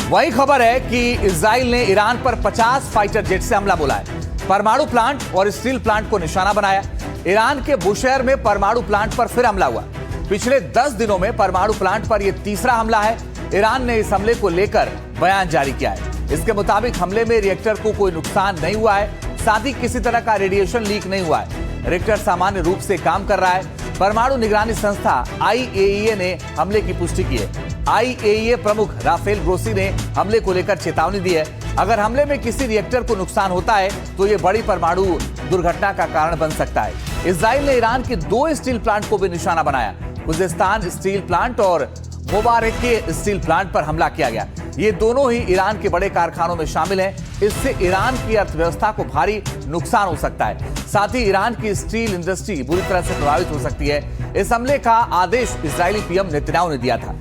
वही खबर है कि इजराइल ने ईरान पर 50 फाइटर जेट से हमला बोला है। परमाणु प्लांट और स्टील प्लांट को निशाना बनाया। ईरान के बुशेहर में परमाणु प्लांट पर फिर हमला हुआ। पिछले 10 दिनों में परमाणु प्लांट पर यह तीसरा हमला है। ईरान ने इस हमले को लेकर बयान जारी किया है। इसके मुताबिक हमले में रिएक्टर को कोई नुकसान नहीं हुआ है, साथ ही किसी तरह का रेडिएशन लीक नहीं हुआ है। रिएक्टर सामान्य रूप से काम कर रहा है। परमाणु निगरानी संस्था IAEA ने हमले की पुष्टि की है। IAEA प्रमुख राफेल ग्रोसी ने हमले को लेकर चेतावनी दी है। अगर हमले में किसी रिएक्टर को नुकसान होता है तो यह बड़ी परमाणु दुर्घटना का कारण बन सकता है। इजराइल ने ईरान के 2 स्टील प्लांट को भी निशाना बनाया। खुजेस्तान स्टील प्लांट और मुबारके स्टील प्लांट पर हमला किया गया। ये दोनों ही ईरान के बड़े कारखानों में शामिल हैं। इससे ईरान की अर्थव्यवस्था को भारी नुकसान हो सकता है। साथ ही ईरान की स्टील इंडस्ट्री बुरी तरह से प्रभावित हो सकती है। इस हमले का आदेश इजरायली पीएम नेतन्याहू ने दिया था।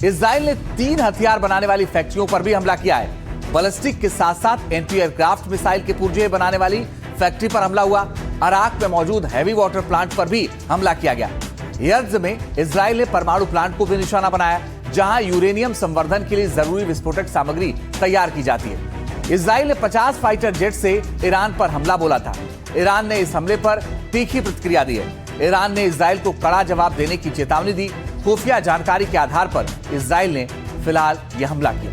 इजराइल ने 3 हथियार बनाने वाली फैक्ट्रियों पर भी हमला किया है। बैलिस्टिक के साथ साथ एंटी एयरक्राफ्ट मिसाइल के पुर्जे बनाने वाली फैक्ट्री पर हमला हुआ। अराक में मौजूद हैवी वाटर प्लांट पर भी हमला किया गया। यर्ज में इजराइल ने परमाणु प्लांट को भी निशाना बनाया, जहां यूरेनियम संवर्धन के लिए जरूरी विस्फोटक सामग्री तैयार की जाती है। इजराइल ने 50 फाइटर जेट से ईरान पर हमला बोला था। ईरान ने इस हमले पर तीखी प्रतिक्रिया दी है। ईरान ने इजराइल को कड़ा जवाब देने की चेतावनी दी। खुफिया जानकारी के आधार पर इजराइल ने फिलहाल यह हमला किया।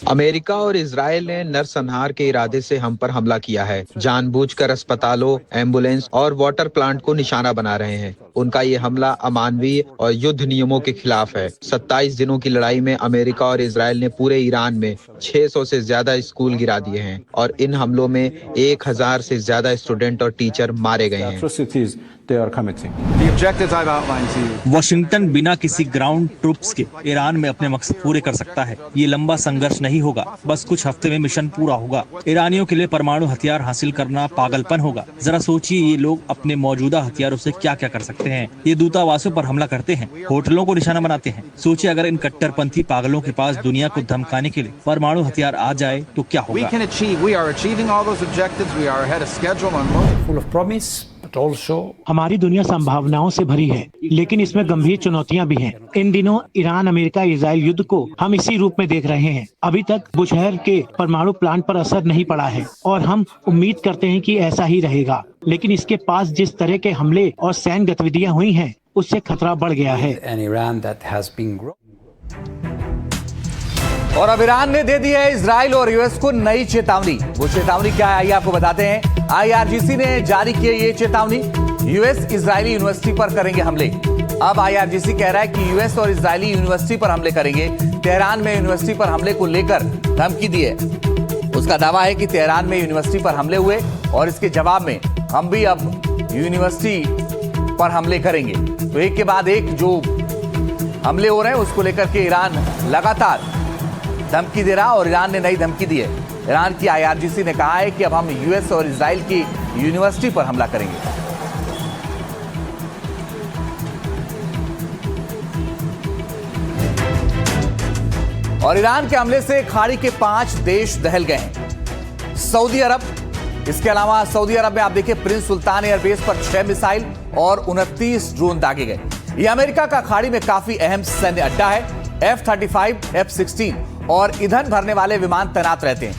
अमेरिका और इजराइल ने नरसंहार के इरादे से हम पर हमला किया है। जानबूझकर अस्पतालों, एम्बुलेंस और वाटर प्लांट को निशाना बना रहे हैं। उनका ये हमला अमानवीय और युद्ध नियमों के खिलाफ है। 27 दिनों की लड़ाई में अमेरिका और इजराइल ने पूरे ईरान में 600 से ज्यादा स्कूल गिरा दिए हैं और इन हमलों में 1000 से ज्यादा स्टूडेंट और टीचर मारे गए हैं। वाशिंगटन बिना किसी ग्राउंड ट्रूप्स के ईरान में अपने मकसद पूरे कर सकता है। ये लंबा संघर्ष नहीं होगा, बस कुछ हफ्ते में मिशन पूरा होगा। ईरानियों के लिए परमाणु हथियार हासिल करना पागलपन होगा। जरा सोचिए, ये लोग अपने मौजूदा हथियारों से क्या क्या कर सकते हैं। ये दूतावासों पर हमला करते हैं, होटलों को निशाना बनाते हैं। सोचिए, अगर इन कट्टरपंथी पागलों के पास दुनिया को धमकाने के लिए परमाणु हथियार आ जाए तो क्या होगा। हमारी दुनिया संभावनाओं से भरी है, लेकिन इसमें गंभीर चुनौतियां भी हैं। इन दिनों ईरान अमेरिका इजराइल युद्ध को हम इसी रूप में देख रहे हैं। अभी तक बुशेहर के परमाणु प्लांट पर असर नहीं पड़ा है और हम उम्मीद करते हैं कि ऐसा ही रहेगा। लेकिन इसके पास जिस तरह के हमले और सैन्य गतिविधियां हुई हैं, उससे खतरा बढ़ गया है। और अब ईरान ने दे दी है इजराइल और यूएस को नई चेतावनी। वो चेतावनी क्या है, आइए आपको बताते हैं। IRGC ने जारी की ये चेतावनी। यूएस इजरायली यूनिवर्सिटी पर करेंगे हमले। अब IRGC कह रहा है कि यूएस और इजरायली यूनिवर्सिटी पर हमले करेंगे। तेहरान में यूनिवर्सिटी पर हमले को लेकर धमकी दी है। उसका दावा है कि तेहरान में यूनिवर्सिटी पर हमले हुए और इसके जवाब में हम भी अब यूनिवर्सिटी पर हमले करेंगे। तो एक के बाद एक जो हमले हो रहे हैं उसको लेकर के ईरान लगातार धमकी दे रहा और ईरान ने नई धमकी दी है। ईरान की IRGC ने कहा है कि अब हम यूएस और इजराइल की यूनिवर्सिटी पर हमला करेंगे। और ईरान के हमले से खाड़ी के 5 देश दहल गए हैं। सऊदी अरब, इसके अलावा सऊदी अरब में आप देखिए प्रिंस सुल्तान एयरबेस पर 6 मिसाइल और 29 ड्रोन दागे गए। यह अमेरिका का खाड़ी में काफी अहम सैन्य अड्डा है। F-35, F-16 और ईंधन भरने वाले विमान तैनात रहते हैं।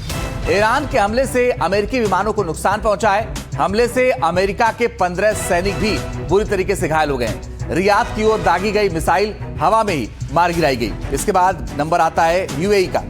ईरान के हमले से अमेरिकी विमानों को नुकसान पहुंचा है। हमले से अमेरिका के 15 सैनिक भी बुरी तरीके से घायल हो गए हैं। रियाद की ओर दागी गई मिसाइल हवा में ही मार गिराई गई। इसके बाद नंबर आता है UAE का।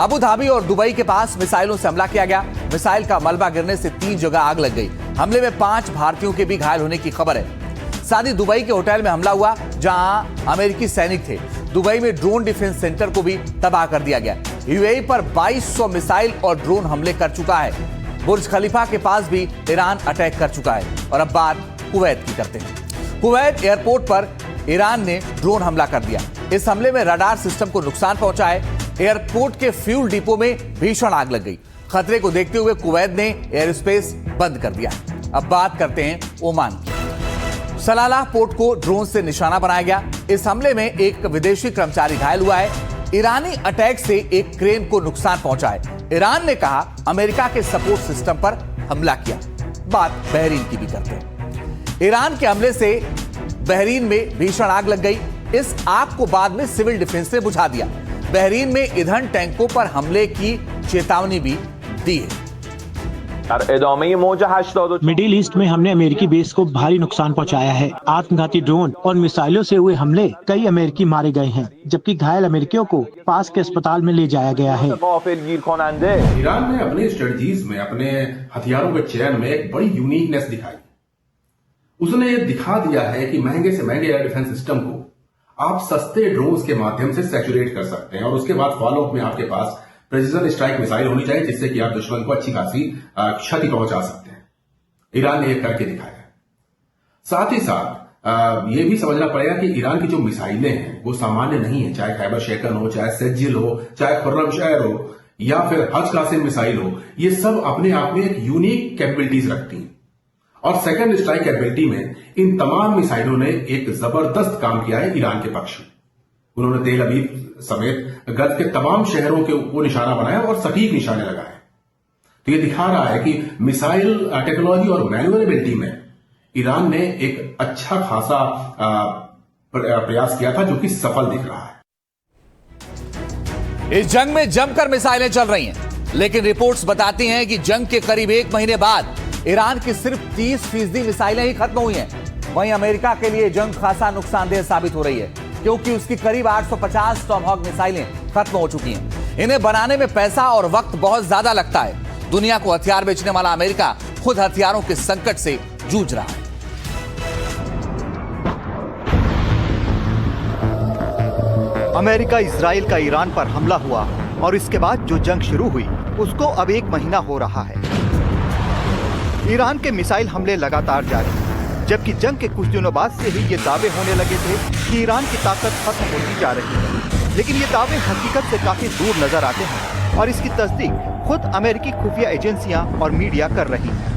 अबू धाबी और दुबई के पास मिसाइलों से हमला किया गया। मिसाइल का मलबा गिरने से 3 जगह आग लग गई। हमले में 5 भारतीयों के भी घायल होने की खबर है। साथ ही दुबई के होटल में हमला हुआ जहां अमेरिकी सैनिक थे। दुबई में ड्रोन डिफेंस सेंटर को भी तबाह कर दिया गया। UAE पर 2200 मिसाइल और ड्रोन हमले कर चुका है। बुर्ज खलीफा के पास भी ईरान अटैक कर चुका है। और अब बात कुवैत की करते हैं। कुवैत एयरपोर्ट पर ईरान ने ड्रोन हमला कर दिया। इस हमले में रडार सिस्टम को नुकसान पहुंचा है। एयरपोर्ट के फ्यूल डिपो में भीषण आग लग गई। खतरे को देखते हुए कुवैत ने एयर स्पेस बंद कर दिया। अब बात करते हैं ओमान की। सलालाह पोर्ट को ड्रोन से निशाना बनाया गया। इस हमले में एक विदेशी कर्मचारी घायल हुआ है। ईरानी अटैक से एक क्रेन को नुकसान पहुंचा है। ईरान ने कहा अमेरिका के सपोर्ट सिस्टम पर हमला किया। बात बहरीन की भी करते हैं। ईरान के हमले से बहरीन में भीषण आग लग गई। इस आग को बाद में सिविल डिफेंस ने बुझा दिया। बहरीन में ईंधन टैंकों पर हमले की चेतावनी भी दी है। मिडिल ईस्ट में हमने अमेरिकी बेस को भारी नुकसान पहुंचाया है। आत्मघाती ड्रोन और मिसाइलों से हुए हमले कई अमेरिकी मारे गए हैं, जबकि घायल अमेरिकियों को पास के अस्पताल में ले जाया गया है। ईरान ने अपने स्ट्रेटजीज में, अपने हथियारों के चयन में एक बड़ी यूनिकनेस दिखाई। उसने ये दिखा दिया है कि महंगे से महंगे एयर डिफेंस सिस्टम को आप सस्ते ड्रोन्स के माध्यम से सैचुरेट कर सकते हैं और उसके बाद फॉलो अप में आपके पास प्रेसिजन स्ट्राइक मिसाइल होनी चाहिए, जिससे कि आप दुश्मन को अच्छी खासी क्षति पहुंचा सकते हैं। ईरान ने यह करके दिखाया। साथ ही साथ ये भी समझना पड़ेगा कि ईरान की जो मिसाइलें हैं वो सामान्य नहीं है, चाहे खैबर शेकन हो, चाहे सेजिल हो, चाहे खुर्रमशहर हो या फिर हज कासिम मिसाइल हो, ये सब अपने आप में एक यूनिक कैपेबिलिटीज रखती हैं। और सेकंड स्ट्राइक कैपेबिलिटी में इन तमाम मिसाइलों ने एक जबरदस्त काम किया है ईरान के पक्ष में। उन्होंने तेल अवीव समेत गल्फ के तमाम शहरों के ऊपर निशाना बनाया और सटीक निशाने लगाए। तो ये दिखा रहा है कि मिसाइल टेक्नोलॉजी और मैन्युअरेबिलिटी में ईरान ने एक अच्छा खासा प्रयास किया था, जो कि सफल दिख रहा है। इस जंग में जमकर मिसाइलें चल रही हैं, लेकिन रिपोर्ट्स बताती हैं कि जंग के करीब 1 महीने बाद ईरान की सिर्फ 30% मिसाइलें ही खत्म हुई हैं। वहीं अमेरिका के लिए जंग खासा नुकसानदेह साबित हो रही है, क्योंकि उसकी करीब 850 टॉमहॉक मिसाइलें खत्म हो चुकी हैं। इन्हें बनाने में पैसा और वक्त बहुत ज्यादा लगता है। दुनिया को हथियार बेचने वाला अमेरिका खुद हथियारों के संकट से जूझ रहा है। अमेरिका इजराइल का ईरान पर हमला हुआ और इसके बाद जो जंग शुरू हुई उसको अब 1 महीना हो रहा है। ईरान के मिसाइल हमले लगातार जारी हैं, जबकि जंग के कुछ दिनों बाद से ही ये दावे होने लगे थे कि ईरान की ताकत खत्म होती जा रही है। लेकिन ये दावे हकीकत से काफी दूर नजर आते हैं और इसकी तस्दीक खुद अमेरिकी खुफिया एजेंसियां और मीडिया कर रही हैं।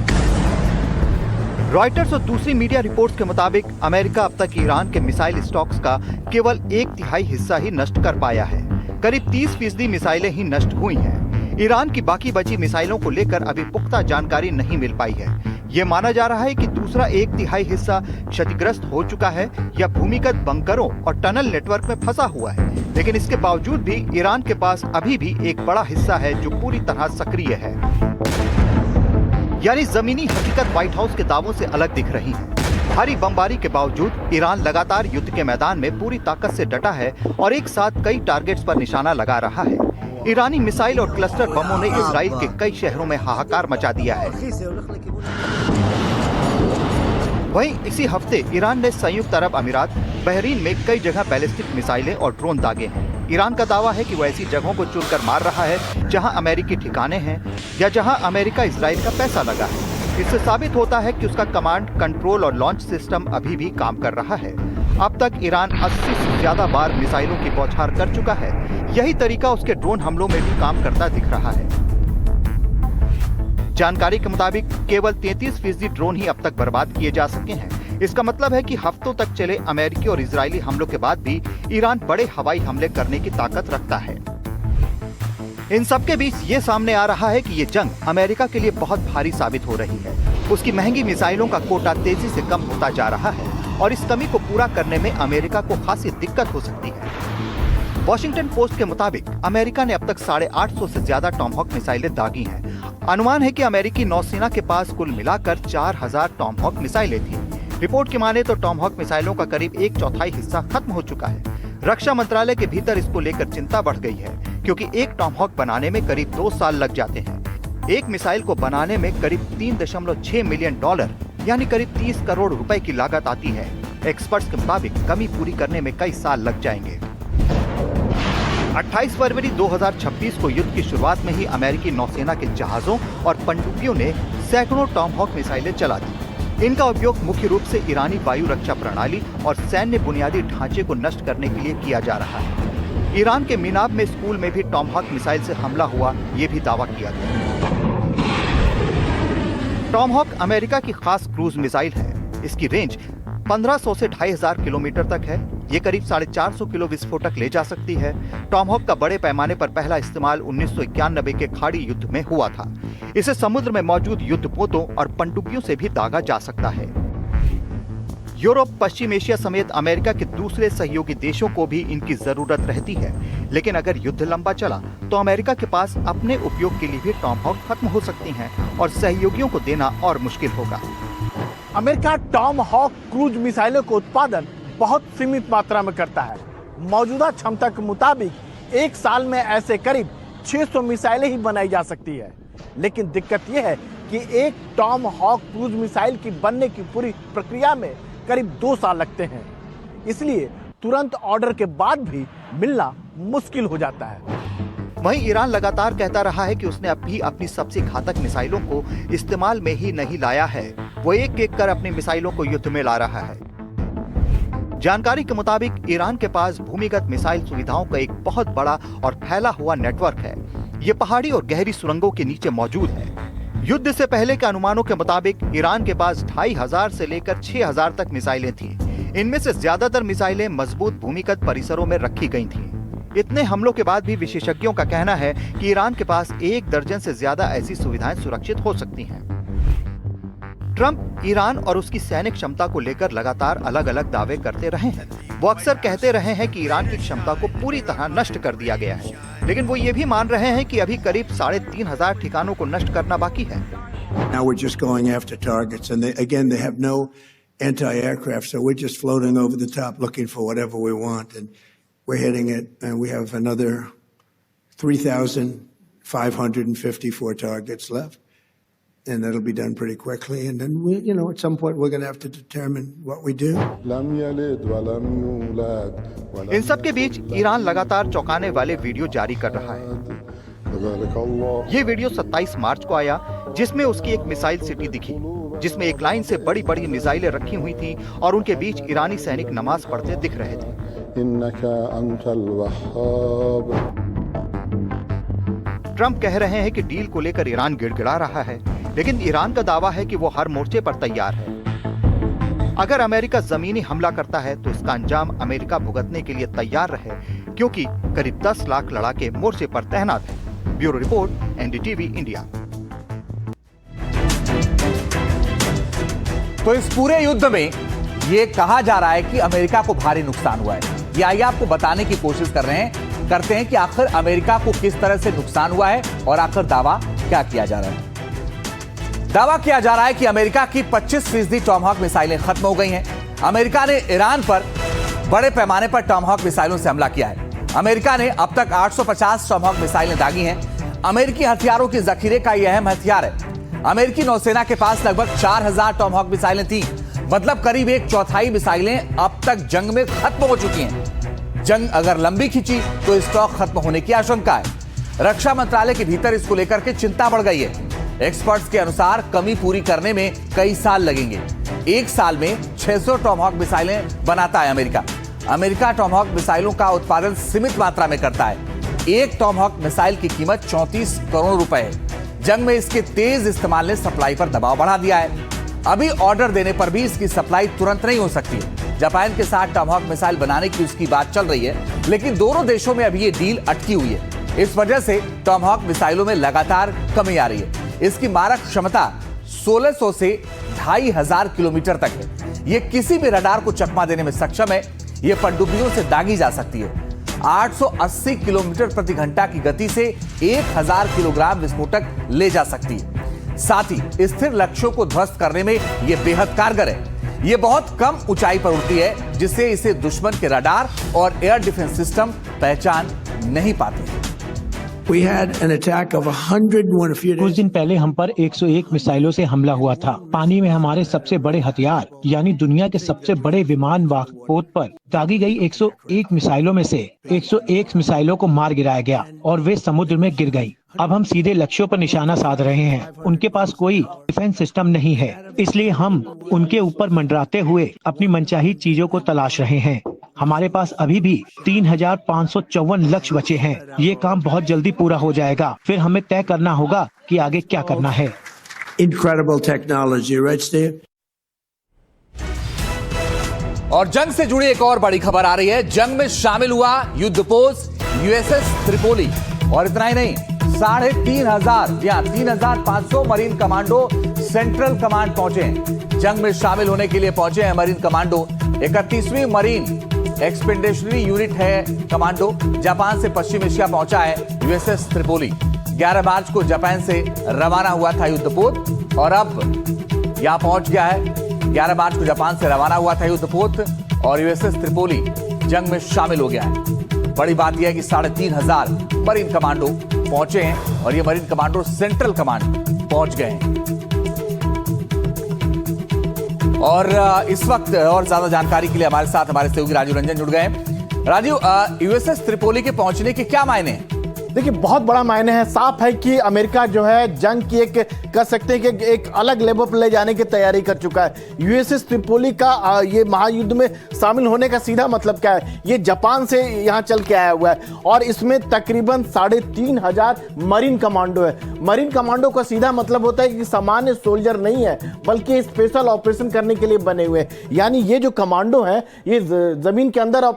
रॉयटर्स और दूसरी मीडिया रिपोर्ट्स के मुताबिक अमेरिका अब तक ईरान के मिसाइल स्टॉक्स का केवल 1/3 हिस्सा ही नष्ट कर पाया है। करीब 30% मिसाइलें ही नष्ट हुई हैं। ईरान की बाकी बची मिसाइलों को लेकर अभी पुख्ता जानकारी नहीं मिल पाई है। ये माना जा रहा है कि दूसरा 1/3 हिस्सा क्षतिग्रस्त हो चुका है या भूमिगत बंकरों और टनल नेटवर्क में फंसा हुआ है। लेकिन इसके बावजूद भी ईरान के पास अभी भी एक बड़ा हिस्सा है जो पूरी तरह सक्रिय है। यानी जमीनी हकीकत व्हाइट हाउस के दावों से अलग दिख रही है। भारी बमबारी के बावजूद ईरान लगातार युद्ध के मैदान में पूरी ताकत से डटा है और एक साथ कई टारगेट्स पर निशाना लगा रहा है। ईरानी मिसाइल और क्लस्टर बमों ने इजराइल के कई शहरों में हाहाकार मचा दिया है। वहीं इसी हफ्ते ईरान ने संयुक्त अरब अमीरात, बहरीन में कई जगह बैलिस्टिक मिसाइलें और ड्रोन दागे हैं। ईरान का दावा है कि वह ऐसी जगहों को चुनकर मार रहा है जहां अमेरिकी ठिकाने हैं या जहां अमेरिका इजराइल का पैसा लगा है। इससे साबित होता है कि उसका कमांड, कंट्रोल और लॉन्च सिस्टम अभी भी काम कर रहा है। अब तक ईरान 80 से ज्यादा बार मिसाइलों की बौछार कर चुका है। यही तरीका उसके ड्रोन हमलों में भी काम करता दिख रहा है। जानकारी के मुताबिक केवल 33% ड्रोन ही अब तक बर्बाद किए जा सके हैं। इसका मतलब है कि हफ्तों तक चले अमेरिकी और इजरायली हमलों के बाद भी ईरान बड़े हवाई हमले करने की ताकत रखता है। इन सबके बीच ये सामने आ रहा है कि ये जंग अमेरिका के लिए बहुत भारी साबित हो रही है। उसकी महंगी मिसाइलों का कोटा तेजी से कम होता जा रहा है और इस कमी को पूरा करने में अमेरिका को खासी दिक्कत हो सकती है। वॉशिंगटन पोस्ट के मुताबिक अमेरिका ने अब तक 850 से ज्यादा टॉमहॉक मिसाइलें दागी हैं। अनुमान है कि अमेरिकी नौसेना के पास कुल मिलाकर 4000 टॉमहॉक मिसाइलें थी। रिपोर्ट की माने तो टॉमहॉक मिसाइलों का करीब 1/4 हिस्सा खत्म हो चुका है। रक्षा मंत्रालय के भीतर इसको लेकर चिंता बढ़ गई है, क्योंकि एक टॉमहॉक बनाने में करीब 2 साल लग जाते हैं। एक मिसाइल को बनाने में करीब $3.6 मिलियन यानी करीब 30 करोड़ रुपए की लागत आती है। एक्सपर्ट्स के मुताबिक कमी पूरी करने में कई साल लग जाएंगे। 28 फरवरी 2026 को युद्ध की शुरुआत में ही अमेरिकी नौसेना के जहाजों और पनडुब्बियों ने सैकड़ों टॉमहॉक मिसाइलें चला दी। इनका उपयोग मुख्य रूप से ईरानी वायु रक्षा प्रणाली और सैन्य बुनियादी ढांचे को नष्ट करने के लिए किया जा रहा है। ईरान के मीनाब में स्कूल में भी टॉमहॉक मिसाइल से हमला हुआ, ये भी दावा किया गया। टॉमहॉक अमेरिका की खास क्रूज मिसाइल है। इसकी रेंज 1500 से 2500 किलोमीटर तक है। ये करीब 450 किलो विस्फोटक ले जा सकती है। टॉमहॉक का बड़े पैमाने पर पहला इस्तेमाल 1991 के खाड़ी युद्ध में हुआ था। इसे समुद्र में मौजूद युद्धपोतों और पनडुब्बियों से भी दागा जा सकता है। यूरोप, पश्चिम एशिया समेत अमेरिका के दूसरे सहयोगी देशों को भी इनकी जरूरत रहती है। लेकिन अगर युद्ध लंबा चला तो अमेरिका के पास अपने उपयोग के लिए भी टॉमहॉक खत्म हो सकती हैं और सहयोगियों को देना और मुश्किल होगा। अमेरिका टॉमहॉक क्रूज मिसाइलों का उत्पादन बहुत सीमित मात्रा में करता है। मौजूदा क्षमता के मुताबिक एक साल में ऐसे करीब 600 मिसाइलें ही बनाई जा सकती है। लेकिन दिक्कत यह है कि एक टॉमहॉक क्रूज मिसाइल की बनने की पूरी प्रक्रिया में करीब 2 साल लगते हैं। इसलिए तुरंत ऑर्डर के बाद भी मिलना मुश्किल हो जाता है। वहीं ईरान लगातार कहता रहा है कि उसने अभी अपनी सबसे घातक मिसाइलों को इस्तेमाल में ही नहीं लाया है। वो एक कर अपनी मिसाइलों को युद्ध में ला रहा है। जानकारी के मुताबिक ईरान के पास भूमिगत मिसाइल सुविधाओं का एक बहुत बड़ा और फैला हुआ नेटवर्क है। ये पहाड़ी और गहरी सुरंगों के नीचे मौजूद है। युद्ध से पहले के अनुमानों के मुताबिक ईरान के पास 2500 से लेकर 6000 तक मिसाइलें थीं। इनमें से ज्यादातर मिसाइलें मजबूत भूमिगत परिसरों में रखी गई थीं। इतने हमलों के बाद भी विशेषज्ञों का कहना है कि ईरान के पास 1 दर्जन से ज्यादा ऐसी सुविधाएं सुरक्षित हो सकती हैं। ट्रंप ईरान और उसकी सैनिक क्षमता को लेकर लगातार अलग अलग दावे करते रहे हैं। वो अक्सर कहते रहे हैं कि ईरान की क्षमता को पूरी तरह नष्ट कर दिया गया है, लेकिन वो ये भी मान रहे हैं कि अभी करीब 3500 ठिकानों को नष्ट करना बाकी है। Now we're just going after targets, and they have no anti-aircraft, so we're just floating over the top looking for whatever we want, and we're hitting it. And we have another 3,554 targets left, and that'll be done pretty quickly. And then we, at some point we're going to have to determine what we do. इन सब के बीच Iran लगातार चौंकाने वाले video जारी कर रहा है। ये वीडियो 27 मार्च को आया, जिसमें उसकी एक मिसाइल सिटी दिखी, जिसमें एक लाइन से बड़ी बड़ी मिसाइलें रखी हुई थी और उनके बीच ईरानी सैनिक नमाज पढ़ते दिख रहे थे। ट्रंप कह रहे हैं कि डील को लेकर ईरान गिड़गिड़ा रहा है, लेकिन ईरान का दावा है कि वो हर मोर्चे पर तैयार है। अगर अमेरिका जमीनी हमला करता है तो इसका अंजाम अमेरिका भुगतने के लिए तैयार रहे, क्योंकि करीब 10 लाख लड़ाके मोर्चे पर तैनात हैं। Bureau report, NDTV India. तो इस पूरे युद्ध में यह कहा जा रहा है कि अमेरिका को भारी नुकसान हुआ है। ये आइए आपको बताने की कोशिश करते हैं कि आखिर अमेरिका को किस तरह से नुकसान हुआ है और आखिर दावा क्या किया जा रहा है। दावा किया जा रहा है कि अमेरिका की 25% टॉमहॉक मिसाइलें खत्म हो गई हैं। अमेरिका ने ईरान पर बड़े पैमाने पर टॉमहॉक मिसाइलों से हमला किया है। अमेरिका ने अब तक 850 टॉमहॉक मिसाइलें दागी हैं। अमेरिकी हथियारों के जखीरे का यह अहम हथियार है। अमेरिकी नौसेना के पास लगभग 4000 टॉमहॉक मिसाइलें थी, मतलब करीब 1/4 मिसाइलें अब तक जंग में खत्म हो चुकी हैं। जंग अगर लंबी खिंची तो स्टॉक खत्म होने की आशंका है। रक्षा मंत्रालय के भीतर इसको लेकर के चिंता बढ़ गई है। एक्सपर्ट्स के अनुसार कमी पूरी करने में कई साल लगेंगे। एक साल में 600 टॉमहॉक मिसाइलें बनाता है अमेरिका। अमेरिका टॉमहॉक मिसाइलों का उत्पादन सीमित मात्रा में करता है। एक टॉमहॉक मिसाइल की कीमत 34 करोड़ रुपए है। जंग में इसके तेज इस्तेमाल ने सप्लाई पर दबाव बढ़ा दिया है। अभी ऑर्डर देने पर भी इसकी सप्लाई तुरंत नहीं हो सकती। जापान के साथ टॉमहॉक मिसाइल बनाने की उसकी बात चल रही है, लेकिन दोनों देशों में अभी ये डील अटकी हुई है। इस वजह से टॉमहॉक मिसाइलों में लगातार कमी आ रही है। इसकी मारक क्षमता 1600 से 2500 किलोमीटर तक है। ये किसी भी रडार को चकमा देने में सक्षम है। ये पनडुब्बियों से दागी जा सकती है। 880 किलोमीटर प्रति घंटा की गति से 1000 किलोग्राम विस्फोटक ले जा सकती है। साथ ही स्थिर लक्ष्यों को ध्वस्त करने में यह बेहद कारगर है। यह बहुत कम ऊंचाई पर उड़ती है, जिससे इसे दुश्मन के रडार और एयर डिफेंस सिस्टम पहचान नहीं पाते। We had an attack of 101 a few कुछ days. दिन पहले हम पर 101 मिसाइलों से हमला हुआ था। पानी में हमारे सबसे बड़े हथियार यानी दुनिया के सबसे बड़े विमान वाहक पोत पर दागी गई 101 मिसाइलों में से 101 मिसाइलों को मार गिराया गया और वे समुद्र में गिर गईं। अब हम सीधे लक्ष्यों पर निशाना साध रहे हैं। उनके पास कोई डिफेंस सिस्टम नहीं है, इसलिए हम उनके ऊपर मंडराते हुए अपनी मनचाही चीजों को तलाश रहे हैं। हमारे पास अभी भी 3554 लक्ष्य बचे हैं। ये काम बहुत जल्दी पूरा हो जाएगा। फिर हमें तय करना होगा कि आगे क्या करना है। Incredible technology, right, Steve? और जंग से जुड़ी एक और बड़ी खबर आ रही है। जंग में शामिल हुआ युद्धपोत यूएसएस त्रिपोली। और इतना ही नहीं, 3500 या 3500 मरीन कमांडो सेंट्रल कमांड पहुंचे हैं। जंग में शामिल होने के लिए पहुंचे हैं मरीन कमांडो। 31वीं मरीन एक्सपेडिशनरी यूनिट है कमांडो। जापान से पश्चिम एशिया पहुंचा है यूएसएस त्रिपोली। 11 मार्च को जापान से रवाना हुआ था युद्धपोत और अब यहां पहुंच गया है। 11 मार्च को जापान से रवाना हुआ था युद्धपोत और यूएसएस त्रिपोली जंग में शामिल हो गया है। बड़ी बात यह है कि 3500 मरीन कमांडो पहुंचे हैं और ये मरीन कमांडो सेंट्रल कमांड पहुंच गए हैं। और इस वक्त और ज्यादा जानकारी के लिए हमारे साथ हमारे सहयोगी राजीव रंजन जुड़ गए हैं। राजीव, यूएसएस त्रिपोली के पहुंचने के क्या मायने हैं? देखिए, बहुत बड़ा मायने है। साफ है कि अमेरिका जो है जंग की एक कह सकते हैं कि एक अलग लेवल पर ले जाने की तैयारी कर चुका है। यूएसएस त्रिपोली का ये महायुद्ध में शामिल होने का सीधा मतलब क्या है? ये जापान से यहाँ चल के आया हुआ है और इसमें तकरीबन 3500 मरीन कमांडो है। मरीन कमांडो का सीधा मतलब होता है कि सामान्य सोल्जर नहीं है, बल्कि स्पेशल ऑपरेशन करने के लिए बने हुए हैं। यानी ये जो कमांडो हैं, ये जमीन के अंदर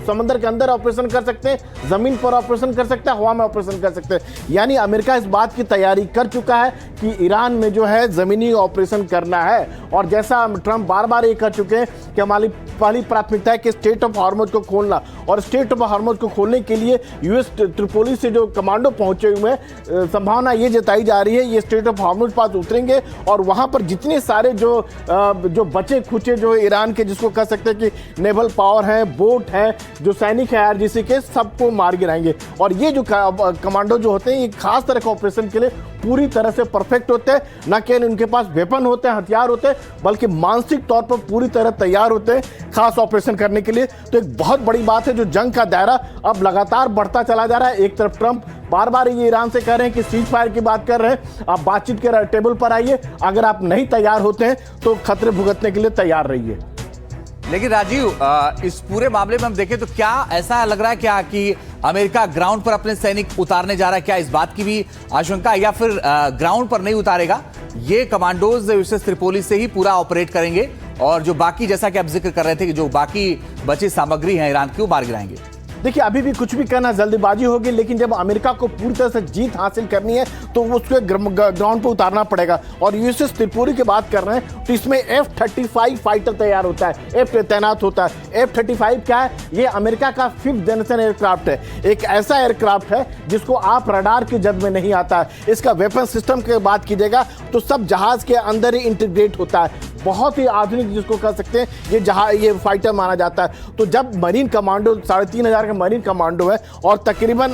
समंदर के अंदर ऑपरेशन कर सकते हैं, जमीन पर ऑपरेशन कर सकता है, हवा में ऑपरेशन कर सकते हैं। यानी अमेरिका इस बात की तैयारी कर चुका है कि ईरान में जो है जमीनी ऑपरेशन करना है। और जैसा ट्रंप बार बार ये कर चुके हैं कि हमारी पहली प्राथमिकता है कि स्टेट ऑफ हॉर्मुज को खोलना, और स्टेट ऑफ हॉर्मुज को खोलने के लिए यूएस त्रिपोली से जो कमांडो पहुंचे हुए हैं, संभावना ये जताई जा रही है ये स्टेट ऑफ हॉर्मुज पास उतरेंगे और वहां पर जितने सारे जो बचे खुचे जो ईरान के, जिसको कह सकते हैं कि नेवल पावर है, बोट है, जो सैनिक है आईआरजीसी के, सबको मार गिराएंगे। और ये जो कमांडो जो होते हैं, ये खास तरह के ऑपरेशन के लिए पूरी तरह से परफेक्ट होते हैं। न केवल उनके पास वेपन होते हैं, हथियार होते हैं, बल्कि मानसिक तौर पर पूरी तरह तैयार होते हैं खास ऑपरेशन करने के लिए। तो एक बहुत बड़ी बात है, जो जंग का दायरा अब लगातार बढ़ता चला जा रहा है। एक तरफ ट्रंप बार बार ये ईरान से कह रहे हैं कि सीज फायर की बात कर रहे हैं, आप बातचीत के टेबल पर आइए, अगर आप नहीं तैयार होते हैं तो खतरे भुगतने के लिए तैयार रहिए। लेकिन राजीव, इस पूरे मामले में हम देखें तो क्या ऐसा लग रहा है क्या कि अमेरिका ग्राउंड पर अपने सैनिक उतारने जा रहा है? क्या इस बात की भी आशंका है, या फिर ग्राउंड पर नहीं उतारेगा, ये कमांडोज यूएसएस त्रिपोली से ही पूरा ऑपरेट करेंगे और जो बाकी, जैसा कि आप जिक्र कर रहे थे कि जो बाकी बची सामग्री है ईरान की, वो मार गिराएंगे? देखिए, अभी भी कुछ भी करना जल्दबाजी होगी, लेकिन जब अमेरिका को पूरी तरह से जीत हासिल करनी है तो उसको ग्राउंड पर उतारना पड़ेगा। और यूएसएस त्रिपोली की बात कर रहे हैं तो इसमें F-35 फाइटर तैयार होता है, F तैनात होता है। F-35 क्या है? ये अमेरिका का 5th जनरेशन एयरक्राफ्ट है। एक ऐसा एयरक्राफ्ट है जिसको आप रडार की जद में नहीं आता है। इसका वेपन सिस्टम की बात कीजिएगा तो सब जहाज के अंदर ही इंटीग्रेट होता है। बहुत ही आधुनिक, जिसको कह सकते हैं ये फाइटर माना जाता है। तो जब मरीन कमांडो 3500 का मरीन कमांडो है और तकरीबन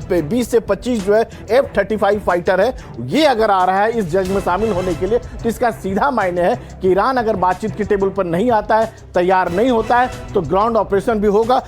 20 से 25 जो है F-35 फाइटर है, ये अगर आ रहा है इस जंग में शामिल होने के लिए, तो इसका सीधा मायने है कि ईरान अगर बातचीत के टेबल पर नहीं आता है, तैयार नहीं होता है, तो ग्राउंड ऑपरेशन भी होगा।